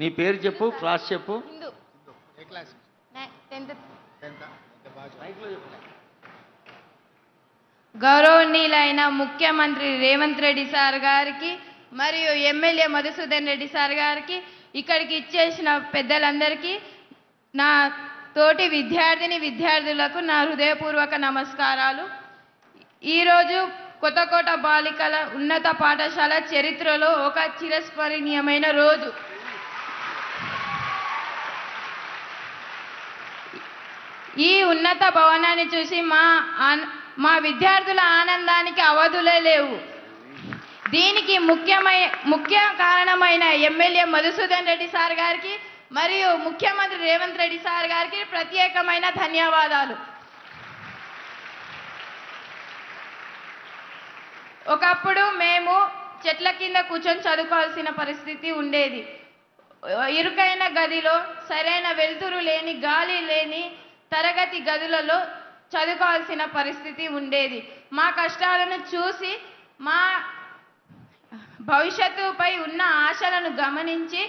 నీ పేరు చెప్పు, క్లాస్ చెప్పు. హిందూ. ఏ క్లాస్? 10th. 10th. మైక్లో చెప్పు. గౌరవనీయులైన ముఖ్యమంత్రి రేవంత్ రెడ్డి సార్ గారికి మరియు ఎమ్మెల్యే మధుసూదన్ రెడ్డి సార్ గారికి, ఇక్కడికి ఇచ్చేసిన పెద్దలందరికీ, నా తోటి విద్యార్థులకు నా హృదయపూర్వక నమస్కారాలు. ఈరోజు కొత్తకోట బాలికల ఉన్నత పాఠశాల చరిత్రలో ఒక చిరస్మరణీయమైన రోజు. ఈ ఉన్నత భవనాన్ని చూసి మా విద్యార్థుల ఆనందానికి అవధులే లేవు. దీనికి ముఖ్య కారణమైన ఎమ్మెల్యే మధుసూదన్ రెడ్డి సార్ గారికి మరియు ముఖ్యమంత్రి రేవంత్ రెడ్డి సార్ గారికి ప్రత్యేకమైన ధన్యవాదాలు. ఒకప్పుడు మేము చెట్ల కింద కూర్చొని చదువుకోవాల్సిన పరిస్థితి ఉండేది. ఇరుకైన గదిలో సరైన వెలుతురు లేని, గాలి లేని తరగతి గదులలో చదువుకోవాల్సిన పరిస్థితి ఉండేది. మా కష్టాలను చూసి, మా భవిష్యత్తుపై ఉన్న ఆశలను గమనించి,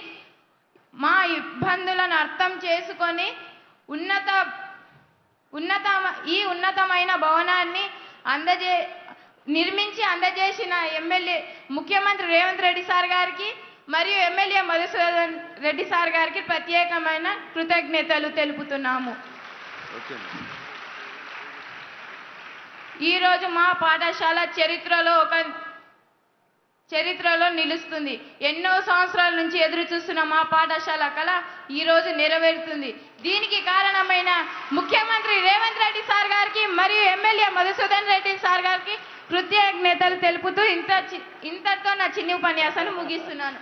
మా ఇబ్బందులను అర్థం చేసుకొని ఈ ఉన్నతమైన భవనాన్ని నిర్మించి అందజేసిన ముఖ్యమంత్రి రేవంత్ రెడ్డి సార్ గారికి మరియు ఎమ్మెల్యే మధుసూదన్ రెడ్డి సార్ గారికి ప్రత్యేకమైన కృతజ్ఞతలు తెలుపుతున్నాము. ఈరోజు మా పాఠశాల చరిత్రలో నిలుస్తుంది. ఎన్నో సంవత్సరాల నుంచి ఎదురు చూస్తున్న మా పాఠశాల కళ ఈరోజు నెరవేరుతుంది. దీనికి కారణమైన ముఖ్యమంత్రి రేవంత్ రెడ్డి సార్ గారికి మరియు ఎమ్మెల్యే మధుసూదన్ రెడ్డి సార్ గారికి కృతజ్ఞతలు తెలుపుతూ ఇంతటితో నా చిన్ని ఉపన్యాసాన్ని ముగిస్తున్నాను.